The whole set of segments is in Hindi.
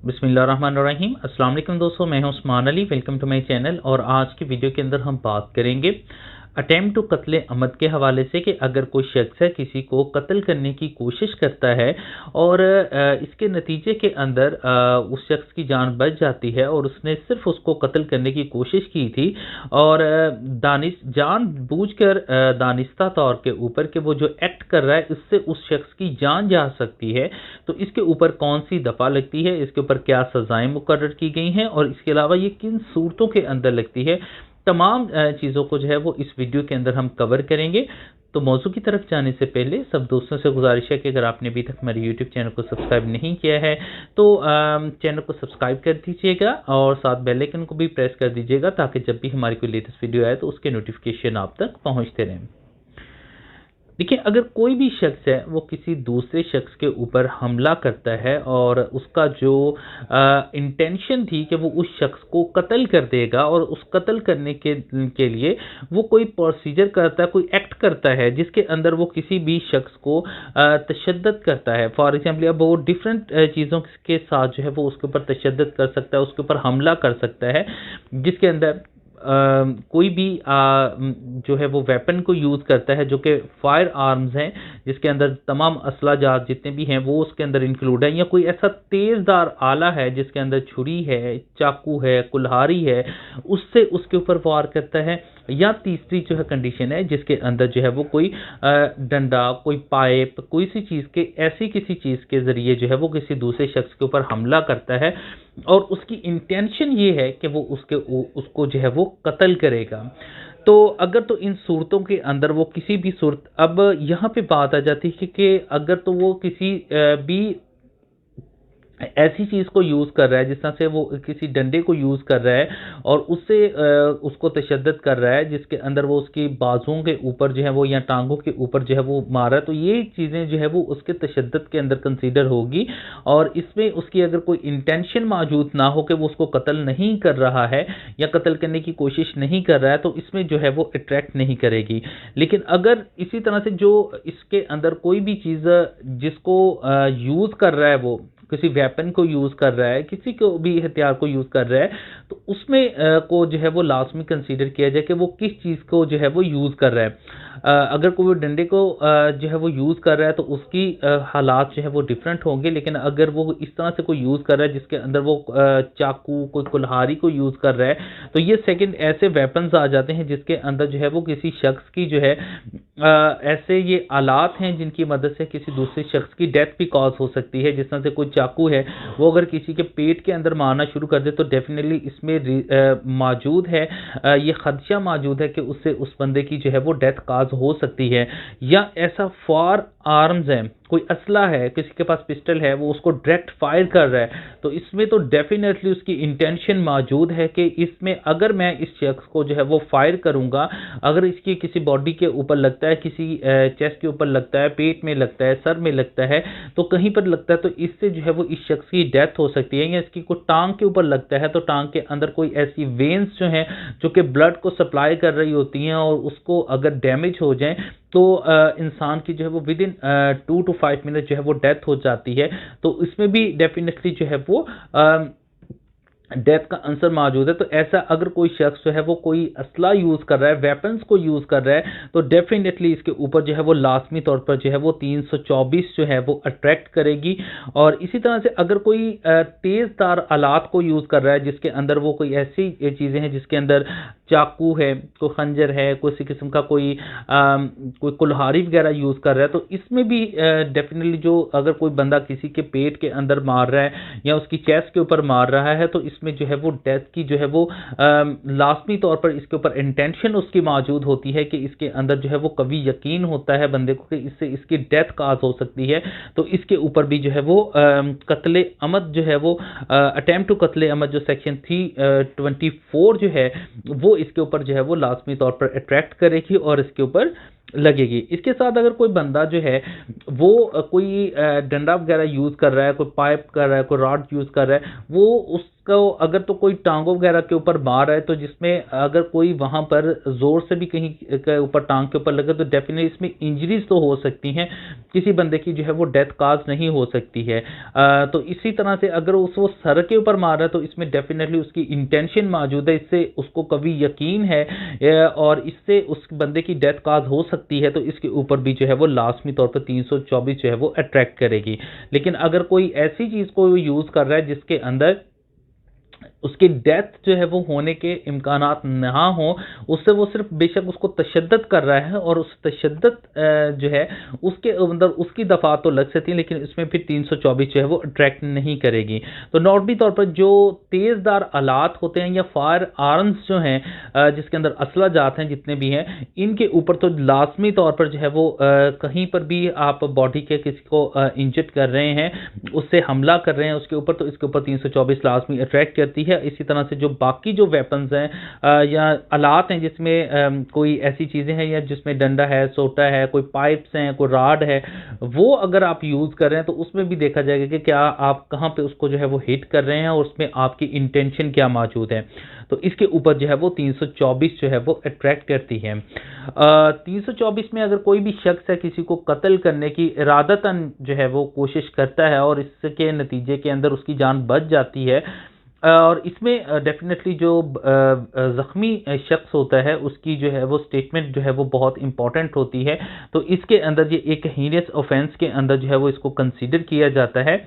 बिस्मिल्लाहिर्रहमानिर्रहीम। अस्सलाम वालेकुम दोस्तों, मैं हूं Usman Ali. Welcome to my channel. और आज की वीडियो के अंदर हम बात करेंगे अटेम्प्ट टू कत्ल अमद के हवाले से कि अगर कोई शख्स है किसी को कत्ल करने की कोशिश करता है और इसके नतीजे के अंदर उस शख्स की जान बच जाती है और उसने सिर्फ उसको कत्ल करने की कोशिश की थी और जान बूझकर दानिस्ता तौर के ऊपर कि वो जो एक्ट कर रहा है इससे उस शख्स की जान जा सकती है, तो इसके ऊपर कौन सी दफ़ा लगती है, इसके ऊपर क्या सज़ाएं मुकर्रर की गई हैं और इसके अलावा ये किन सूरतों के अंदर लगती है, तमाम चीज़ों को जो है वो इस वीडियो के अंदर हम कवर करेंगे। तो मौजू की तरफ जाने से पहले सब दोस्तों से गुजारिश है कि अगर आपने अभी तक हमारे यूट्यूब चैनल को सब्सक्राइब नहीं किया है तो चैनल को सब्सक्राइब कर दीजिएगा और साथ बेल आइकन को भी प्रेस कर दीजिएगा ताकि जब भी हमारी कोई लेटेस्ट वीडियो आए तो उसके नोटिफिकेशन आप तक पहुंचते रहें। देखिए, अगर कोई भी शख्स है वो किसी दूसरे शख्स के ऊपर हमला करता है और उसका जो इंटेंशन थी कि वो उस शख्स को कत्ल कर देगा और उस कत्ल करने के लिए वो कोई प्रोसीजर करता है, कोई एक्ट करता है जिसके अंदर वो किसी भी शख्स को तशद्दुद करता है। फॉर एग्जाम्पल, अब वो डिफरेंट चीज़ों के साथ जो है वो उसके ऊपर तशद्दुद कर सकता है, उसके ऊपर हमला कर सकता है, जिसके अंदर कोई भी जो है वो वेपन को यूज़ करता है जो कि फायर आर्म्स हैं, जिसके अंदर तमाम असला जात जितने भी हैं वो उसके अंदर इंक्लूड है, या कोई ऐसा तेज़दार आला है जिसके अंदर छुरी है, चाकू है, कुल्हाड़ी है, उससे उसके ऊपर वार करता है। या तीसरी जो है कंडीशन है जिसके अंदर जो है वो कोई डंडा, कोई पाइप, कोई सी चीज़ के ऐसी किसी चीज़ के ज़रिए जो है वो किसी दूसरे शख्स के ऊपर हमला करता है और उसकी इंटेंशन ये है कि वो उसको जो है वो कत्ल करेगा। तो अगर तो इन सूरतों के अंदर वो किसी भी सूरत, अब यहाँ पे बात आ जाती है कि अगर तो वो किसी भी ऐसी चीज़ को यूज़ कर रहा है जिस तरह से वो किसी डंडे को यूज़ कर रहा है और उससे उसको तशद्दुद कर रहा है जिसके अंदर वो उसकी बाजुओं के ऊपर जो है वो या टांगों के ऊपर जो है वो मार रहा है, तो ये चीज़ें जो है वो उसके तशद्दुद के अंदर कंसीडर होगी। और इसमें उसकी अगर कोई इंटेंशन मौजूद ना हो कि वो उसको कत्ल नहीं कर रहा है या कत्ल करने की कोशिश नहीं कर रहा है तो इसमें जो है वो अट्रैक्ट नहीं करेगी। लेकिन अगर इसी तरह से जो इसके अंदर कोई भी चीज़ जिसको यूज़ कर रहा है, वो किसी वेपन को यूज़ कर रहा है, किसी को भी हथियार को यूज़ कर रहा है, तो उसमें को जो है वो लाजमी कंसीडर किया जाए कि वो किस चीज़ को जो है वो यूज़ कर रहा है। अगर कोई डंडे को जो है वो यूज़ कर रहा है तो उसकी हालात जो है वो डिफरेंट होंगे, लेकिन अगर वो इस तरह से कोई यूज़ कर रहा है जिसके अंदर वो चाकू, कोई कुल्हाड़ी को यूज़ कर रहा है, तो ये सेकंड ऐसे वेपन्स आ जाते हैं जिसके अंदर जो है वो किसी शख्स की जो है ऐसे ये आलात हैं जिनकी मदद से किसी दूसरे शख्स की डेथ भी कॉज हो सकती है। जिस तरह से कोई चाकू है वो अगर किसी के पेट के अंदर मारना शुरू कर दे तो डेफिनेटली इसमें मौजूद है, ये खदशा मौजूद है कि उससे उस बंदे की जो है वो डेथ काज हो सकती है। या ऐसा फायर आर्म्स है, कोई असला है, किसी के पास पिस्टल है, वो उसको डायरेक्ट फायर कर रहा है, तो इसमें तो डेफिनेटली उसकी इंटेंशन मौजूद है कि इसमें अगर मैं इस शख्स को जो है वो फायर करूंगा, अगर इसकी किसी बॉडी के ऊपर लगता है, किसी चेस्ट के ऊपर लगता है, पेट में लगता है, सर में लगता है, तो कहीं पर लगता है तो इससे जो है वो इस शख्स की डेथ हो सकती है। या इसकी कोई टांग के ऊपर लगता है तो टांग के अंदर कोई ऐसी वेन्स जो हैं जो कि ब्लड को सप्लाई कर रही होती हैं और उसको अगर डैमेज हो जाए तो इंसान की जो है वो विद इन 2 to 5 मिनट जो है वो डेथ हो जाती है। तो इसमें भी डेफिनेटली जो है वो डेथ का आंसर मौजूद है। तो ऐसा अगर कोई शख्स जो है वो कोई असला यूज़ कर रहा है, वेपन्स को यूज़ कर रहा है, तो डेफिनेटली इसके ऊपर जो है वो लाजमी तौर पर जो है वो 324 जो है वो अट्रैक्ट करेगी। और इसी तरह से अगर कोई तेज़दार आलात को यूज़ कर रहा है जिसके अंदर वो कोई ऐसी चीज़ें हैं जिसके अंदर चाकू है, कोई खंजर है, किसी किस्म का कोई कुल्हाड़ी वगैरह यूज़ कर रहा है, तो इसमें भी डेफिनेटली जो अगर कोई बंदा किसी के पेट के अंदर मार रहा है या उसकी चेस्ट के ऊपर मार रहा है तो इसमें जो है वो डेथ की जो है वो लाजमी तौर पर इसके ऊपर इंटेंशन उसकी मौजूद होती है कि इसके अंदर जो है वो कभी यकीन होता है बंदे को कि इससे इसकी डेथ काज हो सकती है, तो इसके ऊपर भी जो है वो कत्ले अमद जो है वो अटेम्प्ट टू कत्ले अमद जो सेक्शन 324 जो है वो इसके ऊपर जो है वो लाजमी तौर पर अट्रैक्ट करेगी और इसके ऊपर लगेगी। इसके साथ अगर कोई बंदा जो है वो कोई डंडा वगैरह यूज़ कर रहा है, कोई पाइप कर रहा है, कोई रॉड यूज़ कर रहा है, वो उसको अगर तो कोई टांगों वगैरह के ऊपर मार रहा है, तो जिसमें अगर कोई वहाँ पर ज़ोर से भी कहीं के ऊपर टांग के ऊपर लगे तो डेफिनेटली इसमें इंजरीज तो हो सकती हैं, किसी बंदे की जो है वो डेथ काज नहीं हो सकती है। तो इसी तरह से अगर वो सर के ऊपर मार रहा है तो इसमें डेफिनेटली उसकी इंटेंशन मौजूद है, इससे उसको कभी यकीन है और इससे उस बंदे की डेथ काज हो सकती है, तो इसके ऊपर भी जो है वो लाजमी तौर पर 324 जो है वो अट्रैक्ट करेगी। लेकिन अगर कोई ऐसी चीज़ को यूज़ कर रहा है जिसके अंदर उसकी डेथ जो है वो होने के इम्कानात ना हो, उससे वो सिर्फ बेशक उसको तशद्दुद कर रहा है और उस तशद्दुद जो है उसके अंदर उसकी दफा तो लग सकती है, लेकिन इसमें फिर 324 जो है वो अट्रैक्ट नहीं करेगी। तो नॉर्मली तौर पर जो तेज़दार आलात होते हैं या फायर आर्म्स जो हैं जिसके अंदर असला जात हैं जितने भी हैं, इनके ऊपर तो लाजमी तौर पर जो है वो कहीं पर भी आप बॉडी के किसी को इंजर्ड कर रहे हैं, उससे हमला कर रहे हैं उसके ऊपर, तो इसके ऊपर 324 लाजमी अट्रैक्ट करती है। इसी तरह से जो बाकी जो वेपन्स हैं या आलात हैं जिसमें कोई ऐसी चीज़ें हैं या जिसमें डंडा है, सोटा है, कोई पाइप्स हैं, कोई राड है, वो अगर आप यूज़ कर रहे हैं तो उसमें भी देखा जाएगा कि क्या आप कहाँ पे उसको जो है वो हिट कर रहे हैं और उसमें आपकी इंटेंशन क्या मौजूद है। तो इसके ऊपर जो है वो 324 जो है वो अट्रैक्ट करती है। 324 में अगर कोई भी शख्स है किसी को कत्ल करने की इरादतन जो है वो कोशिश करता है और इसके नतीजे के अंदर उसकी जान बच जाती है, और इसमें डेफिनेटली जो ज़ख्मी शख्स होता है उसकी जो है वो स्टेटमेंट जो है वो बहुत इंपॉर्टेंट होती है। तो इसके अंदर ये एक हीनियस ऑफेंस के अंदर जो है वो इसको कंसीडर किया जाता है।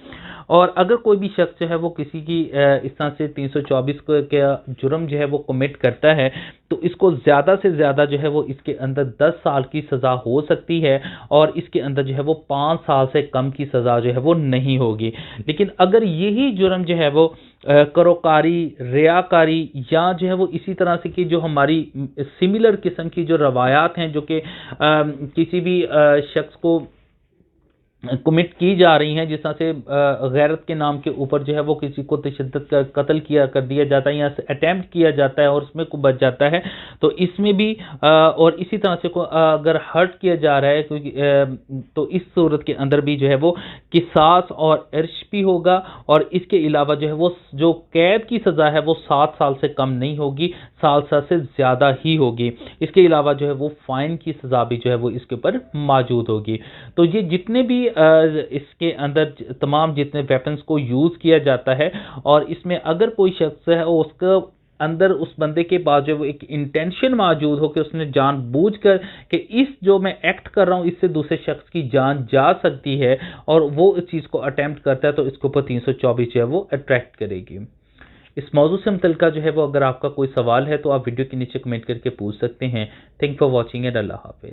और अगर कोई भी शख्स जो है वो किसी की इस तरह से 324 का जुर्म जो है वो कमिट करता है, तो इसको ज़्यादा से ज़्यादा जो है वो इसके अंदर 10 साल की सज़ा हो सकती है और इसके अंदर जो है वो 5 साल से कम की सज़ा जो है वो नहीं होगी। लेकिन अगर यही जुर्म जो है वो करोकारी, रियाकारी या जो है वो इसी तरह से कि जो हमारी सिमिलर किस्म की जो रवायात हैं जो कि किसी भी शख्स को कमिट की जा रही हैं, जिस तरह से गैरत के नाम के ऊपर जो है वो किसी को तशद्दुद का कत्ल किया कर दिया जाता है या अटेम्प्ट किया जाता है और उसमें को बच जाता है, तो इसमें भी और इसी तरह से अगर हर्ट किया जा रहा है क्योंकि तो इस सूरत के अंदर भी जो है वो किसास और इर्श भी होगा। और इसके अलावा जो है वो जो कैद की सज़ा है वो 7 साल से कम नहीं होगी, 7 साल से ज़्यादा ही होगी। इसके अलावा जो है वो फाइन की सज़ा भी जो है वो इसके ऊपर मौजूद होगी। तो ये जितने भी इसके अंदर तमाम जितने वेपन्स को यूज़ किया जाता है और इसमें अगर कोई शख्स है उसका अंदर उस बंदे के पास जो एक इंटेंशन मौजूद हो कि उसने जानबूझकर कि इस जो मैं एक्ट कर रहा हूं इससे दूसरे शख्स की जान जा सकती है और वो इस चीज़ को अटेम्प्ट करता है, तो इसके ऊपर 324 जो है वो अट्रैक्ट करेगी। इस मौजू से मुतल्लिका जो है वो अगर आपका कोई सवाल है तो आप वीडियो के नीचे कमेंट करके पूछ सकते हैं। थैंक फॉर वॉचिंग एंड अल्लाह हाफिज़।